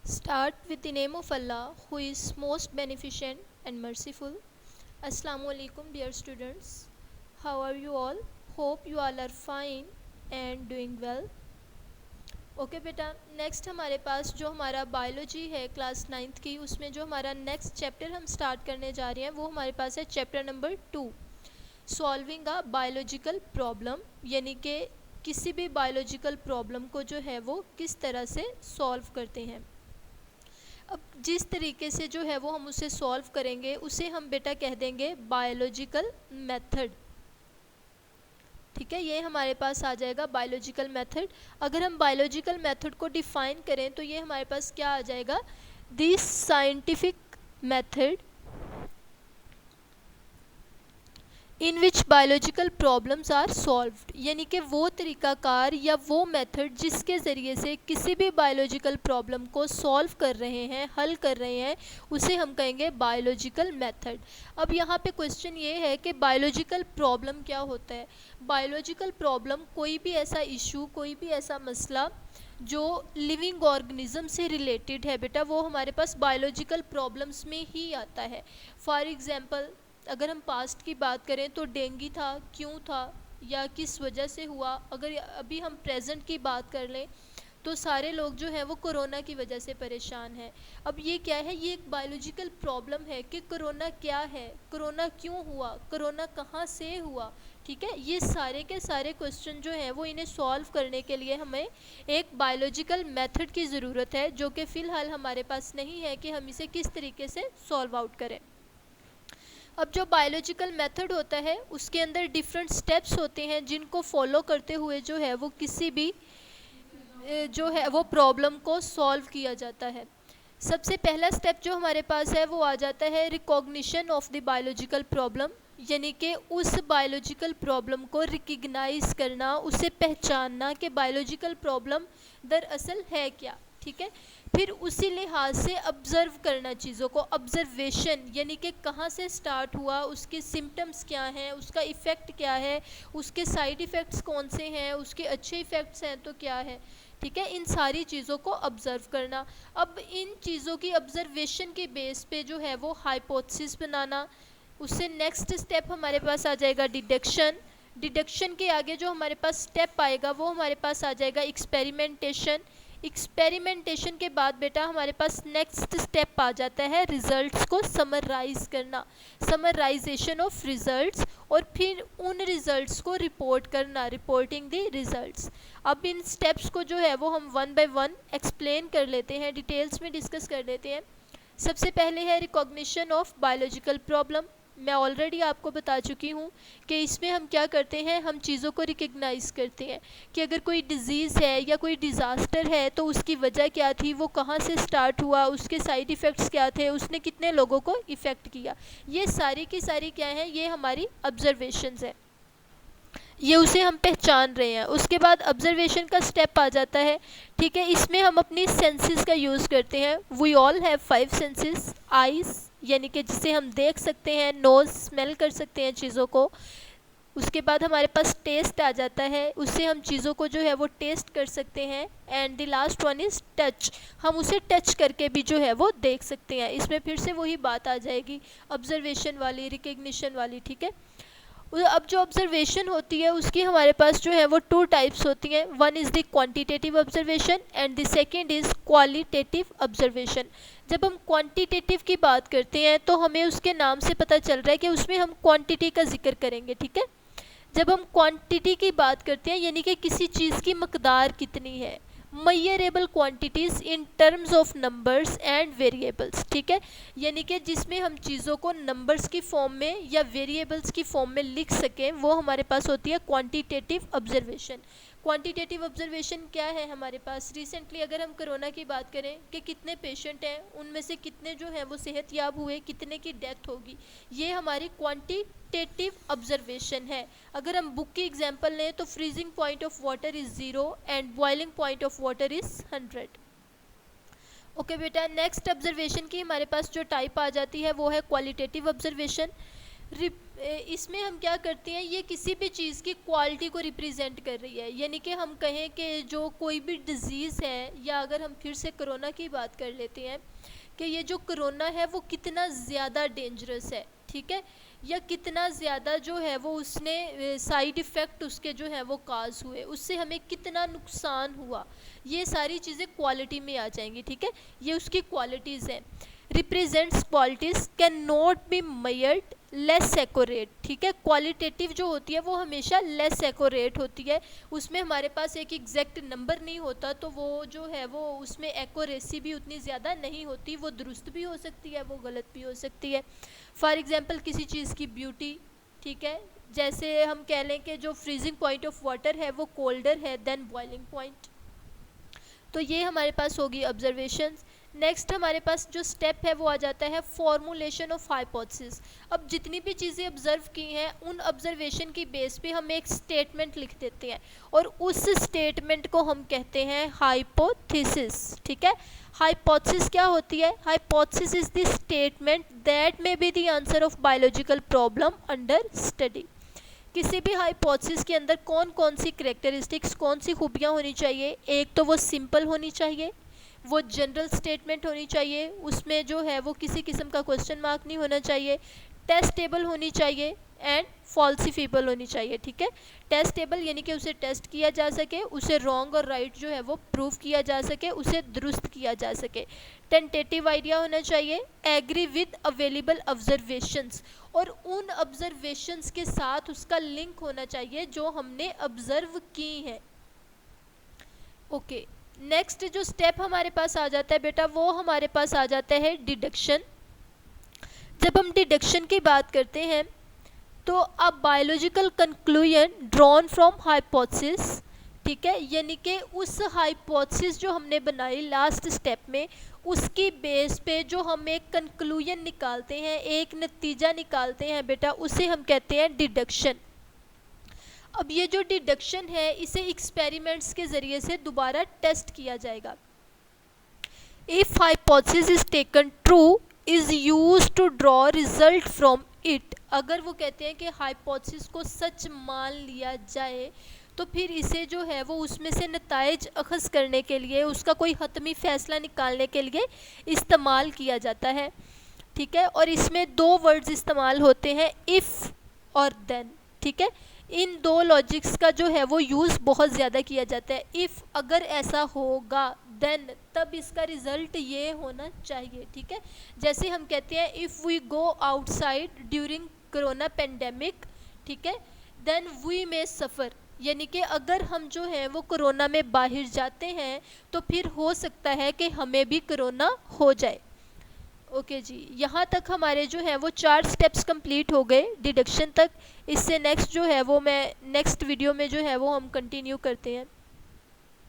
Start with the name of Allah, who is most beneficent and merciful. Assalamu alaikum, dear students. How are you all? Hope you all are fine and doing well. Okay बेटा, next हमारे पास जो हमारा biology है class 9th की, उसमें जो हमारा next chapter हम स्टार्ट करने जा रहे हैं वो हमारे पास है chapter number 2, solving a biological problem, यानी कि किसी भी बायोलॉजिकल प्रॉब्लम को जो है वो किस तरह से सॉल्व करते हैं। अब जिस तरीके से जो है वो हम उसे सॉल्व करेंगे उसे हम बेटा कह देंगे बायोलॉजिकल मेथड। ठीक है, ये हमारे पास आ जाएगा बायोलॉजिकल मेथड। अगर हम बायोलॉजिकल मेथड को डिफाइन करें तो ये हमारे पास क्या आ जाएगा, this scientific method in which biological problems are solved, यानी कि वो तरीक़ाकार या वो मेथड जिसके ज़रिए से किसी भी बायोलॉजिकल प्रॉब्लम को सॉल्व कर रहे हैं, हल कर रहे हैं, उसे हम कहेंगे बायोलॉजिकल मेथड। अब यहाँ पे क्वेश्चन ये है कि बायोलॉजिकल प्रॉब्लम क्या होता है। बायोलॉजिकल प्रॉब्लम कोई भी ऐसा इशू, कोई भी ऐसा मसला जो लिविंग ऑर्गेनिज्म से रिलेटेड है बेटा, वो हमारे पास बायोलॉजिकल प्रॉब्लम्स में ही आता है। फॉर एग्ज़ाम्पल अगर हम पास्ट की बात करें तो डेंगू था, क्यों था या किस वजह से हुआ। अगर अभी हम प्रेजेंट की बात कर लें तो सारे लोग जो हैं वो कोरोना की वजह से परेशान हैं। अब ये क्या है, ये एक बायोलॉजिकल प्रॉब्लम है कि कोरोना क्या है, कोरोना क्यों हुआ, कोरोना कहाँ से हुआ। ठीक है, ये सारे के सारे क्वेश्चन जो हैं वो इन्हें सॉल्व करने के लिए हमें एक बायोलॉजिकल मेथड की ज़रूरत है, जो कि फ़िलहाल हमारे पास नहीं है कि हम इसे किस तरीके से सॉल्व आउट करें। अब जो बायोलॉजिकल मेथड होता है उसके अंदर डिफरेंट स्टेप्स होते हैं जिनको फॉलो करते हुए जो है वो किसी भी जो है वो प्रॉब्लम को सॉल्व किया जाता है। सबसे पहला स्टेप जो हमारे पास है वो आ जाता है recognition of the biological problem, यानी कि उस बायोलॉजिकल प्रॉब्लम को रिकग्नाइज करना, उसे पहचानना कि बायोलॉजिकल प्रॉब्लम दरअसल है क्या। ठीक है, फिर उसी लिहाज से ऑब्ज़र्व करना चीज़ों को, ऑब्ज़र्वेशन, यानी कि कहाँ से स्टार्ट हुआ, उसके सिम्टम्स क्या हैं, उसका इफ़ेक्ट क्या है, उसके साइड इफ़ेक्ट्स कौन से हैं, उसके अच्छे इफ़ेक्ट्स हैं तो क्या है। ठीक है, इन सारी चीज़ों को ऑब्ज़र्व करना। अब इन चीज़ों की ऑब्ज़र्वेशन के बेस पे जो है वो हाइपोथेसिस बनाना। उससे नेक्स्ट स्टेप हमारे पास आ जाएगा डिडक्शन। डिडक्शन के आगे जो हमारे पास स्टेप आएगा वो हमारे पास आ जाएगा एक्सपेरिमेंटेशन। एक्सपेरिमेंटेशन के बाद बेटा हमारे पास नेक्स्ट स्टेप आ जाता है रिजल्ट्स को समराइज़ करना, समराइजेशन ऑफ रिजल्ट्स, और फिर उन रिजल्ट्स को रिपोर्ट करना, रिपोर्टिंग द रिजल्ट्स। अब इन स्टेप्स को जो है वो हम वन बाय वन एक्सप्लेन कर लेते हैं, डिटेल्स में डिस्कस कर लेते हैं। सबसे पहले है रिकॉग्निशन ऑफ बायोलॉजिकल प्रॉब्लम। मैं ऑलरेडी आपको बता चुकी हूँ कि इसमें हम क्या करते हैं, हम चीज़ों को रिकग्नाइज़ करते हैं कि अगर कोई डिज़ीज़ है या कोई डिज़ास्टर है तो उसकी वजह क्या थी, वो कहाँ से स्टार्ट हुआ, उसके साइड इफ़ेक्ट्स क्या थे, उसने कितने लोगों को इफ़ेक्ट किया। ये सारी की सारी क्या है, ये हमारी ऑब्जर्वेशंस है, ये उसे हम पहचान रहे हैं। उसके बाद ऑब्जर्वेशन का स्टेप आ जाता है। ठीक है, इसमें हम अपनी सेंसेस का यूज़ करते हैं। We all have 5 senses. Eyes, यानी कि जिसे हम देख सकते हैं, नोज़ स्मेल कर सकते हैं चीज़ों को। उसके बाद हमारे पास टेस्ट आ जाता है, उससे हम चीज़ों को जो है वो टेस्ट कर सकते हैं। And the last one is touch, हम उसे टच करके भी जो है वो देख सकते हैं। इसमें फिर से वही बात आ जाएगी ऑब्जर्वेशन वाली, रिकग्निशन वाली। ठीक है, अब जो ऑब्जर्वेशन होती है उसकी हमारे पास जो है वो 2 टाइप्स होती हैं। One is the quantitative observation and the second is qualitative observation. जब हम क्वांटिटेटिव की बात करते हैं तो हमें उसके नाम से पता चल रहा है कि उसमें हम क्वांटिटी का जिक्र करेंगे। ठीक है, जब हम क्वांटिटी की बात करते हैं यानी कि किसी चीज़ की मकदार कितनी है, measurable quantities in terms of numbers and variables. ठीक है, यानी कि जिसमें हम चीज़ों को नंबर्स की फॉर्म में या वेरिएबल्स की फॉर्म में लिख सकें, वो हमारे पास होती है क्वांटिटेटिव ऑब्जर्वेशन। क्वांटिटेटिव ऑब्जर्वेशन क्या है हमारे पास, रिसेंटली अगर हम कोरोना की बात करें कि कितने पेशेंट हैं, उनमें से कितने जो हैं वो सेहतयाब हुए, कितने की डेथ होगी, ये हमारी क्वांटिटेटिव ऑब्जर्वेशन है। अगर हम बुक की एग्जांपल लें तो freezing point of water is 0 and boiling point of water is 100। Okay बेटा, नेक्स्ट ऑब्जर्वेशन की हमारे पास जो टाइप आ जाती है वो है क्वालिटेटिव ऑब्जर्वेशन। इसमें हम क्या करते हैं, ये किसी भी चीज़ की क्वालिटी को रिप्रेजेंट कर रही है। यानी कि हम कहें कि जो कोई भी डिज़ीज़ है, या अगर हम फिर से कोरोना की बात कर लेते हैं कि ये जो कोरोना है वो कितना ज़्यादा डेंजरस है, ठीक है, या कितना ज़्यादा जो है वो उसने साइड इफ़ेक्ट उसके जो है वो काज हुए, उससे हमें कितना नुकसान हुआ, ये सारी चीज़ें क्वालिटी में आ जाएंगी, ठीक है। ये उसकी क्वालिटीज़ हैं। Represents qualities can not be measured less accurate, ठीक है। क्वालिटेटिव जो होती है वो हमेशा लेस एक्यूरेट होती है, उसमें हमारे पास एक एग्जैक्ट नंबर नहीं होता, तो वो जो है वो उसमें एक्यूरेसी भी उतनी ज़्यादा नहीं होती, वो दुरुस्त भी हो सकती है, वो गलत भी हो सकती है। फॉर एग्जांपल किसी चीज़ की ब्यूटी, ठीक है, जैसे हम कह लें कि जो फ्रीजिंग पॉइंट ऑफ वाटर है वो कोल्डर है देन बॉइलिंग पॉइंट। तो ये हमारे पास होगी ऑब्जर्वेशंस। नेक्स्ट हमारे पास जो स्टेप है वो आ जाता है फॉर्मुलेशन ऑफ हाइपोथेसिस। अब जितनी भी चीज़ें ऑब्जर्व की हैं उन ऑब्जर्वेशन की बेस पे हम एक स्टेटमेंट लिख देते हैं, और उस स्टेटमेंट को हम कहते हैं हाइपोथेसिस, ठीक है। हाइपोथेसिस क्या होती है? Hypothesis is the statement that may be the answer of biological problem under study. किसी भी हाइपोथेसिस के अंदर कौन कौन सी करेक्टरिस्टिक्स, कौन सी खूबियाँ होनी चाहिए? एक तो वो सिंपल होनी चाहिए, वो जनरल स्टेटमेंट होनी चाहिए, उसमें जो है वो किसी किस्म का क्वेश्चन मार्क नहीं होना चाहिए, टेस्टेबल होनी चाहिए एंड फॉल्सिफिएबल होनी चाहिए, ठीक है। टेस्टेबल यानी कि उसे टेस्ट किया जा सके, उसे रॉन्ग और राइट जो है वो प्रूव किया जा सके, उसे दुरुस्त किया जा सके। टेंटेटिव आइडिया होना चाहिए, एग्री विद अवेलेबल ऑब्जर्वेशंस, और उन ऑब्जर्वेशंस के साथ उसका लिंक होना चाहिए जो हमने ऑब्जर्व की हैं। ओके, नेक्स्ट जो स्टेप हमारे पास आ जाता है बेटा, वो हमारे पास आ जाता है डिडक्शन। जब हम डिडक्शन की बात करते हैं तो a biological conclusion drawn from hypothesis, ठीक है, यानी कि उस हाइपोथेसिस जो हमने बनाई लास्ट स्टेप में, उसकी बेस पे जो हम एक कंक्लूजन निकालते हैं, एक नतीजा निकालते हैं बेटा, उसे हम कहते हैं डिडक्शन। अब ये जो डिडक्शन है इसे एक्सपेरिमेंट्स के ज़रिए से दोबारा टेस्ट किया जाएगा। If hypothesis is taken true is use to draw result from it. अगर वो कहते हैं कि हाइपोथेसिस को सच मान लिया जाए तो फिर इसे जो है वो उसमें से नताइज अखज़ करने के लिए, उसका कोई हतमी फ़ैसला निकालने के लिए इस्तेमाल किया जाता है, ठीक है। और इसमें दो वर्ड्स इस्तेमाल होते हैं, इफ़ और देन, ठीक है। इन दो लॉजिक्स का जो है वो यूज़ बहुत ज़्यादा किया जाता है। इफ़ अगर ऐसा होगा, देन तब इसका रिज़ल्ट ये होना चाहिए, ठीक है। जैसे हम कहते हैं if we go outside during corona pandemic, ठीक है, देन वी मे सफ़र, यानी कि अगर हम जो है वो कोरोना में बाहर जाते हैं तो फिर हो सकता है कि हमें भी कोरोना हो जाए। ओके जी, यहाँ तक हमारे जो है वो 4 स्टेप्स कंप्लीट हो गए डिडक्शन तक। इससे नेक्स्ट जो है वो मैं नेक्स्ट वीडियो में जो है वो हम कंटिन्यू करते हैं।